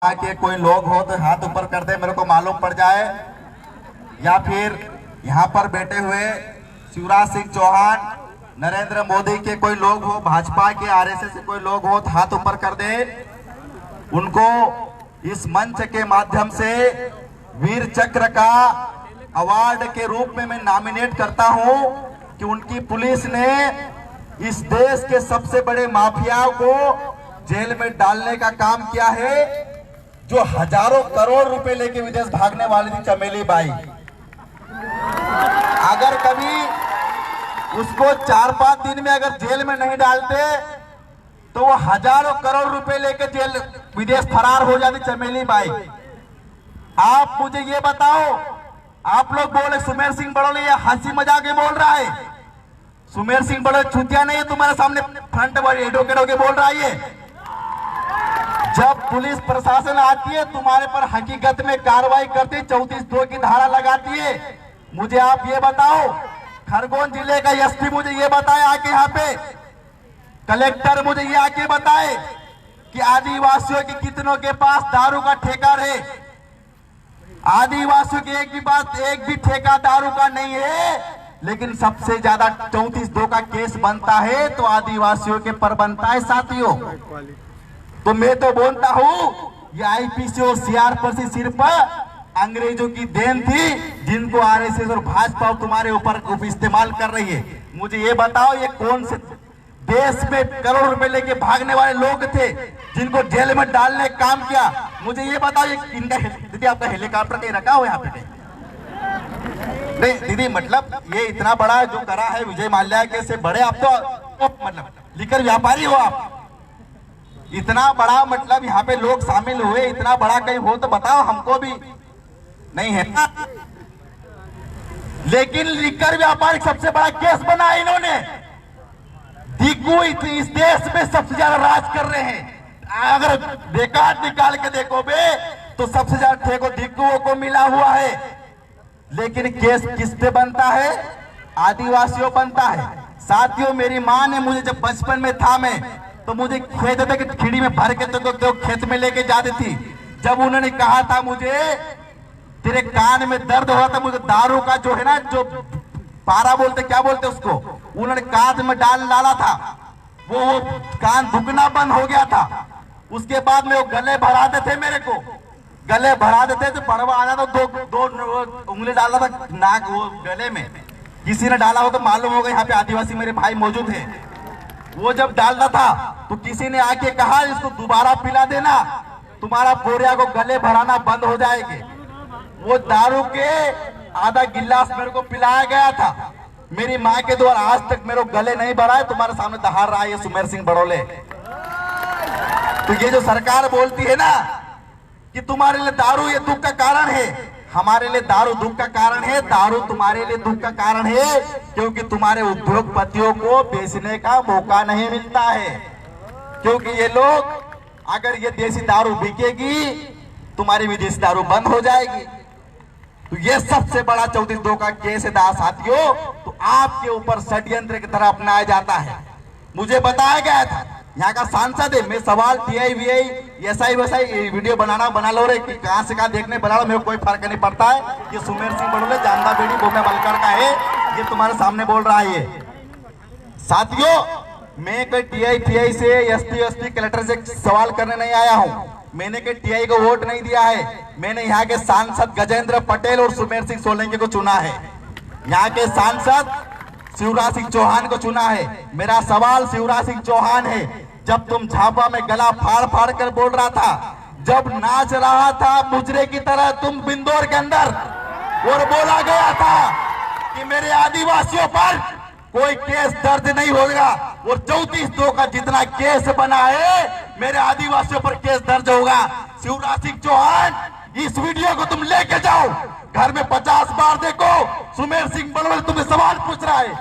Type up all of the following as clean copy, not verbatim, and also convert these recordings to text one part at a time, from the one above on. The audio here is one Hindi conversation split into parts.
के कोई लोग हो तो हाथ ऊपर कर दे, मेरे को मालूम पड़ जाए। या फिर यहाँ पर बैठे हुए शिवराज सिंह चौहान, नरेंद्र मोदी के कोई लोग हो, भाजपा के आरएसएस के कोई लोग हो तो हाथ ऊपर कर दे। उनको इस मंच के माध्यम से वीर चक्र का अवार्ड के रूप में मैं नॉमिनेट करता हूं कि उनकी पुलिस ने इस देश के सबसे बड़े माफिया को जेल में डालने का काम किया है, जो हजारों करोड़ रुपए लेके विदेश भागने वाली थी चमेली बाई। अगर कभी उसको 4-5 दिन में अगर जेल में नहीं डालते तो वो हजारों करोड़ रुपए लेके जेल विदेश फरार हो जाती चमेली बाई। आप मुझे ये बताओ, आप लोग बोले सुमेर सिंह बड़ोले ये हंसी मजाक के बोल रहा है। सुमेर सिंह बड़ोले छुतिया नहीं है, तुम्हारे सामने फ्रंट एडवोकेट होके बोल रहा है। जब पुलिस प्रशासन आती है तुम्हारे पर हकीकत में कार्रवाई करती है, 34(2) की धारा लगाती है। मुझे आप ये बताओ, खरगोन जिले का एसपी मुझे ये बताए आके, यहाँ पे कलेक्टर मुझे ये आके बताए कि आदिवासियों के कितनों के पास दारू का ठेका है। आदिवासियों के एक भी ठेका दारू का नहीं है, लेकिन सबसे ज्यादा 34(2) का केस बनता है तो आदिवासियों के पर बनता है साथियों। तो मैं तो बोलता हूं ये आईपीसी और सीआरपीसी सिर्फ अंग्रेजों की देन थी, जिनको आरएसएस और भाजपा तुम्हारे ऊपर इस्तेमाल कर रही है। मुझे ये बताओ, ये कौन से देश में करोड़ रुपए लेके भागने वाले लोग थे जिनको जेल में डालने का काम किया? मुझे ये बताओ, ये इनका दीदी आपका हेलीकॉप्टर कहीं रखा हो यहाँ पे? नहीं दीदी, मतलब ये इतना बड़ा जो करा है विजय माल्या के से बड़े आप तो मतलब लिकर व्यापारी हो आप, इतना बड़ा मतलब यहाँ पे लोग शामिल हुए, इतना बड़ा कहीं हो तो बताओ हमको भी। नहीं है ना? लेकिन लिकर व्यापारी सबसे बड़ा केस बना इन्होंने। दिग्गू इस देश में सबसे ज्यादा राज कर रहे हैं। अगर रिकॉर्ड निकाल के देखो बे तो सबसे ज्यादा ठेको दिग्गुओं को मिला हुआ है। लेकिन केस किस पे बनता है? आदिवासियों बनता है। साथियों, मेरी माँ ने मुझे जब बचपन में था मैं तो मुझे खेत थे कि खिड़ी में भर के तो खेत में लेके जाती थी। जब उन्होंने कहा था मुझे तेरे कान में दर्द हो रहा था, मुझे दारू का जो है ना, जो पारा बोलते क्या बोलते उसको, उन्होंने कान में डाला था, वो कान दुखना बंद हो गया था। उसके बाद में वो गले भराते थे, मेरे को गले भरा देते थे, बड़वा आ जाता, दो उंगली डाला था नाक वो गले में। किसी ने डाला हो तो मालूम होगा, यहाँ पे आदिवासी मेरे भाई मौजूद है। वो जब डालता था तो किसी ने आके कहा इसको दोबारा पिला देना, तुम्हारा बोरिया को गले भराना बंद हो जाएंगे। वो दारू के आधा गिलास मेरे को पिलाया गया था। मेरी माँ के द्वारा आज तक मेरे गले नहीं भरा है। तुम्हारे सामने दहाड़ रहा है सुमेर सिंह बड़ोले। तो ये जो सरकार बोलती है ना कि तुम्हारे लिए दारू ये दुख का कारण है, हमारे लिए दारू दुख का कारण है। दारू तुम्हारे लिए दुख का कारण है क्योंकि तुम्हारे उद्योगपतियों को बेचने का मौका नहीं मिलता है। क्योंकि ये लोग, अगर ये देसी दारू बिकेगी तुम्हारी विदेशी दारू बंद हो जाएगी। तो ये सबसे बड़ा 34(2) का केस है साथियों। तो आपके ऊपर षड्यंत्र की तरह अपनाया जाता है। मुझे बताया गया था, यहाँ का सांसद है, मैं सवाल टीआई वीआई एसआई वैसाई वीडियो बना लो रे कि कहां से कहां देखने बना लो, मेरे को कोई फर्क नहीं पड़ता है। ये सुमेर सिंह बड़ोले जानदा बेड़ी बोमे बलकर का है, ये तुम्हारे सामने बोल रहा है। साथियों, मैं कोई टीआई से एसपी कलेक्टर से सवाल करने नहीं आया हूं। मैंने कोई टीआई को वोट नहीं दिया है। मैंने यहाँ के सांसद गजेंद्र पटेल और सुमेर सिंह सोलंकी को चुना है। यहाँ के सांसद शिवराज सिंह चौहान को चुना है। मेरा सवाल शिवराज सिंह चौहान है, जब तुम झापा में गला फाड़ फाड़ कर बोल रहा था, जब नाच रहा था मुजरे की तरह तुम बिंदौर के अंदर, और बोला गया था कि मेरे आदिवासियों पर कोई केस दर्ज नहीं होगा, और 34(2) का जितना केस बना है मेरे आदिवासियों पर केस दर्ज होगा। शिवराज सिंह चौहान, इस वीडियो को तुम लेके जाओ, घर में 50 बार देखो। सुमेर सिंह बड़ोले तुम्हें सवाल पूछ रहा है,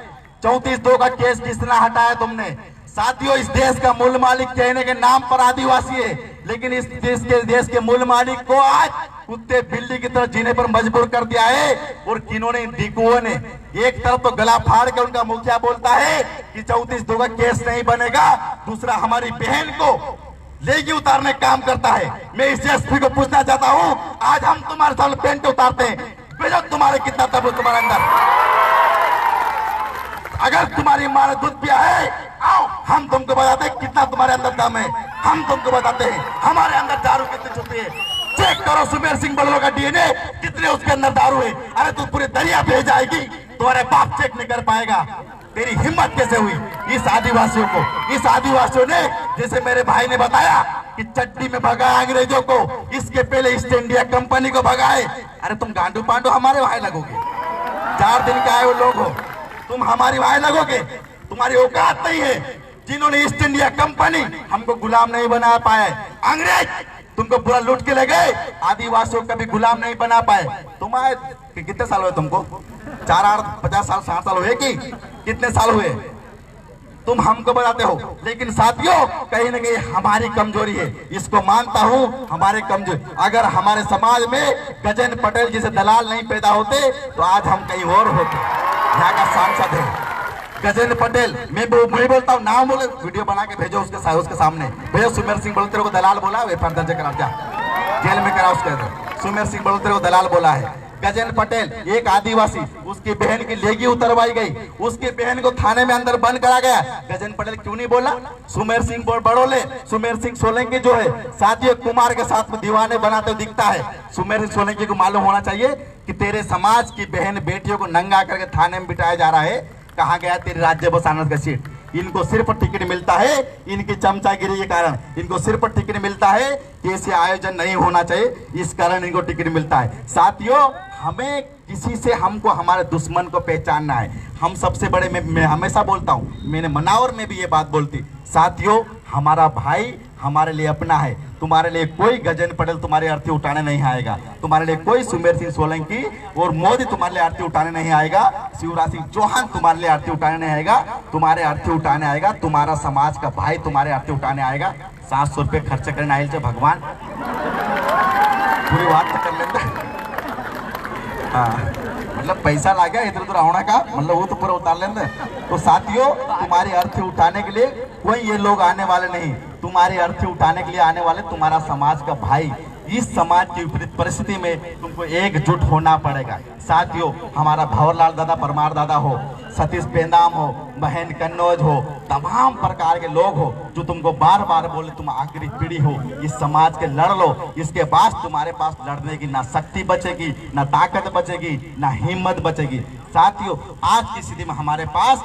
34(2) का केस किसने हटाया तुमने? साथियों, इस देश का मूल मालिक कहने के नाम पर आदिवासी है, लेकिन इस देश के मूल मालिक को आज कुत्ते बिल्ली की तरह जीने पर मजबूर कर दिया है। और किन्होंने, दिग्गुओं ने, एक तरफ तो गला फाड़ के उनका मुखिया बोलता है कि 34(2) का केस नहीं बनेगा, दूसरा हमारी बहन को लेगी उतारने का काम करता है। मैं इस एसपी को पूछना चाहता हूं, आज हम तुम्हारे सामने पेंट उतारते हैं, भेजो तुम्हारे कितना तब तुम्हारे अंदर। अगर तुम्हारी माँ ने दूध पिया है, आओ हम तुमको बताते हैं कितना तुम्हारे अंदर दम है। हम तुमको बताते हैं हमारे अंदर दारू कितनी छुपी है। चेक करो सुमेर सिंह बड़लों का डीएनए, कितने उसके अंदर दारू है। अरे तू पूरे दरिया भेज जाएगी, तुम्हारे बाप चेक नहीं कर पाएगा। तेरी हिम्मत कैसे हुई इस आदिवासियों को? इस आदिवासियों ने, जैसे मेरे भाई ने बताया कि चट्टी में भगाया अंग्रेजों को, इसके पहले ईस्ट इंडिया कंपनी को भगाए। अरे तुम गांडू पांडू हमारे भाई लगोगे? 4 दिन के आए वो लोग हो, तुम हमारी भाई लगोगे? तुम्हारी औकात नहीं है। जिन्होंने ईस्ट इंडिया कंपनी हमको गुलाम नहीं बना पाए, अंग्रेज तुमको पूरा लूट के ले गए, आदिवासियों कभी गुलाम नहीं बना पाए। तुम्हारे कितने साल हुए तुमको? 4 8 50 साल 60 साल हुए कि कितने साल हुए? तुम हमको बताते हो, लेकिन साथियों कहीं ना कहीं हमारी कमजोरी है, इसको मानता हूं, हमारे कमजोरी। अगर हमारे समाज में गजेंद्र पटेल जैसे दलाल नहीं पैदा होते तो आज हम कहीं और होते। यहाँ का सांसद है गजेंद्र पटेल, मैं बोलता हूँ, नाम बोले, वीडियो बना के भेजो उसके सामने भेजो। सुमेर सिंह बड़ोल तेरे को दलाल बोला, एफआईआर दर्ज करा, जा जेल में करा उसके। सुमेर सिंह बड़ोल तेरे को दलाल बोला है। गजेंद्र पटेल एक आदिवासी, उसकी बहन की लेगी उतरवाई गई, उसकी बहन को थाने में अंदर बंद करा गया। गजेंद्र पटेल क्यों नहीं बोला? सुमेर सिंह बड़ोले, सुमेर सिंह सोलंकी जो है साथी कुमार के साथ में दीवाने बनाते दिखता है। सुमेर सिंह सोलंकी को मालूम होना चाहिए कि तेरे समाज की बहन बेटियों को नंगा करके थाने में बिठाया जा रहा है। कहा गया तेरी राज्य बस आनंद का सीट? इनको सिर्फ टिकट मिलता है, इनकी चमचागिरी के कारण इनको सिर्फ टिकट मिलता है कि ऐसे आयोजन नहीं होना चाहिए, इस कारण इनको टिकट मिलता है। साथियों हमें किसी से, हमको हमारे दुश्मन को पहचानना है। हम सबसे बड़े, मैं हमेशा बोलता हूँ, मैंने मनावर में भी ये बात बोलती, साथियों हमारा भाई हमारे लिए अपना है। तुम्हारे लिए कोई गजेंद्र पटेल तुम्हारी अर्थी उठाने नहीं आएगा, तुम्हारे लिए कोई सुमेर सिंह सोलंकी और मोदी तुम्हारे लिए अर्थी उठाने नहीं आएगा, शिवराज सिंह चौहान तुम्हारे लिए अर्थी उठाने नहीं आएगा। तुम्हारे अर्थी उठाने आएगा तुम्हारा समाज का भाई, तुम्हारे अर्थी उठाने आएगा। 700 रुपये खर्च करने आए थे भगवान, पूरी बात तो कर लेते। हाँ मतलब पैसा ला गया इधर उधर आना का, मतलब वो तो पूरा उतार लेते। तो साथियों तुम्हारी अर्थी उठाने के लिए कोई ये लोग आने वाले नहीं, तुम्हारी अर्थी उठाने के लिए आने वाले तुम्हारा समाज का भाई। इस समाज की विपरीत परिस्थिति में तुमको एकजुट होना पड़ेगा। साथियों हमारा भंवरलाल दादा परमार दादा हो, सतीश पेंदाम हो, महेंद्र कन्नौज हो, तमाम प्रकार के लोग हो जो तुमको बार बार बोले तुम आखिरी पीढ़ी हो, इस समाज के लड़ लो। इसके बाद तुम्हारे पास लड़ने की ना शक्ति बचेगी, ना ताकत बचेगी, ना हिम्मत बचेगी। साथियों आज की स्थिति में हमारे पास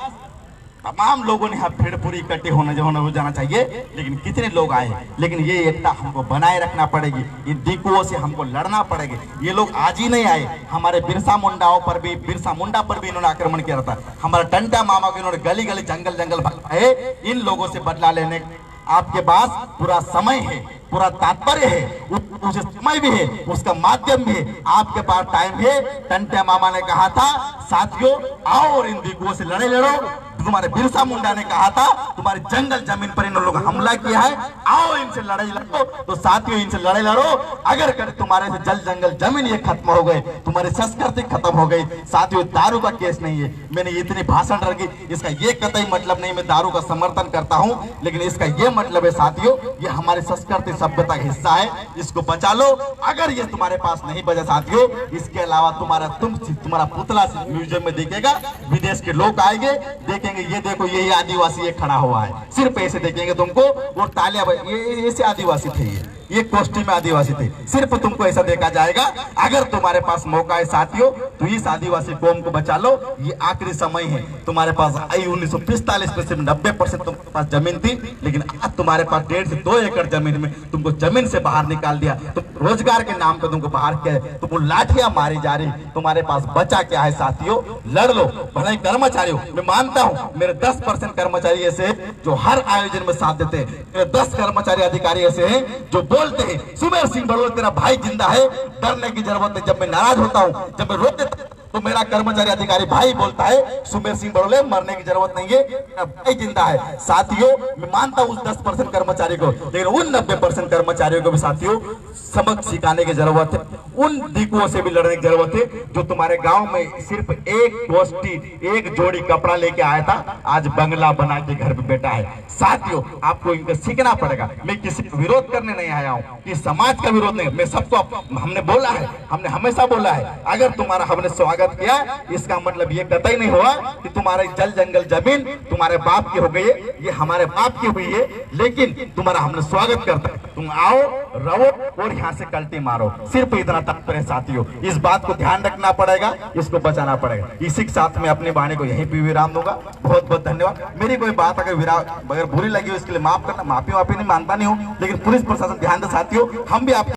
तमाम लोगों ने यहाँ भीड़ पूरी इकट्ठी होने हो जाना चाहिए, लेकिन कितने लोग आए? लेकिन ये एकता हमको बनाए रखना पड़ेगी, इन दिकुओं से हमको लड़ना पड़ेगी। ये लोग आज ही नहीं आए, हमारे बिरसा मुंडा पर भी इन्होंने आक्रमण किया था। हमारे टंटा मामा को इन्होंने गली गली जंगल जंगल भगाए। इन लोगों से बदला लेने आपके पास पूरा समय है, पूरा तात्पर्य है, उस समय भी है, उसका माध्यम भी है, आपके पास टाइम है। टंटे मामा ने कहा था साथियों आओ और इन दिकुओं से लड़े लड़ो। तुम्हारे बिरसा मुंडा ने कहा था तुम्हारे जंगल जमीन पर इन लोगों ने हमला किया है, आओ इनसे लड़ाई लड़ो। तो साथियों इनसे लड़ाई लड़ो। अगर कर तुम्हारे से जल जंगल जमीन ये खत्म हो गए, तुम्हारी संस्कृति खत्म हो गई। साथियों दारू का केस नहीं है, मैंने इतनी भाषण रखी, इसका ये कतई मतलब नहीं मैं दारू का समर्थन करता हूं, लेकिन इसका ये मतलब है साथियों ये हमारी संस्कृति सभ्यता का हिस्सा है, इसको बचा लो। अगर ये तुम्हारे पास नहीं बचा साथियों, इसके अलावा तुम्हारा पुतला म्यूजियम में दिखेगा, विदेश के लोग आएंगे देखेंगे, ये देखो ये आदिवासी ये खड़ा हुआ है, सिर्फ ऐसे देखेंगे तुमको और तालियां, ये ऐसे आदिवासी थे, ये कॉस्ट्यूम में आदिवासी थे, सिर्फ तुमको ऐसा देखा जाएगा। अगर तुम्हारे पास मौका है साथियों तो इस आदिवासी कौम को बचा लो, ये आखिरी समय है। तुम्हारे पास 1945 में सिर्फ 90% तुम्हारे पास जमीन थी, लेकिन आज तुम्हारे पास 1.5 से 2 एकड़ जमीन में तुमको जमीन से बाहर निकाल दिया, तुम रोजगार के नाम पे तुमको बाहर किया, तुमको लाठियां मारी जा रही, तुम्हारे पास बचा क्या है साथियों? लड़ लो। भले कर्मचारी हो, मैं मानता हूं मेरे 10% कर्मचारी ऐसे हैं जो हर आयोजन में साथ देते हैं, मेरे 10 कर्मचारी अधिकारी ऐसे हैं जो बोलते हैं सुमेर सिंह बड़ोल तेरा भाई जिंदा है, डरने की जरूरत नहीं। जब मैं नाराज होता हूं, जब मैं रो देता हूं, तो मेरा कर्मचारी अधिकारी भाई बोलता है सुमेर सिंह बड़ोले मरने की जरूरत नहीं है, मेरा भाई जिंदा है। साथियों मैं मानता हूं उस 10% कर्मचारी को, लेकिन उन 90% कर्मचारियों को भी साथियों सबक सिखाने की जरूरत है। उन दीकुओं से भी लड़ने की जरूरत है जो तुम्हारे गांव में सिर्फ एक गोष्ठी, एक जोड़ी कपड़ा लेके आया था, आज बंगला बना के घर पे बैठा है। साथियों, आपको इनका सीखना पड़ेगा। मैं किसी को विरोध करने नहीं आया हूँ, कि समाज का विरोध नहीं, मैं सबको हमने बोला है, हमने हमेशा बोला है, अगर तुम्हारा हमने स्वागत किया इसका मतलब ये कतई नहीं हुआ कि तुम्हारे जल जंगल जमीन तुम्हारे बाप की हो गई है, ये हमारे बाप की हुई है, लेकिन तुम्हारा हमने स्वागत करता है। तुम आओ, रहो और यहाँ से कल्टी मारो, सिर्फ इतना तात्पर्य साथियों। इस बात को ध्यान रखना पड़ेगा, इसको बचाना पड़ेगा। इसी के साथ में अपनी वाणी को यहीं पे विराम दूंगा। बहुत बहुत धन्यवाद। मेरी कोई बात अगर बुरी लगी हो इसके लिए माफ करना, माफी नहीं मानता नहीं हूँ, लेकिन पुलिस प्रशासन ध्यान दे साथियों, हम भी आप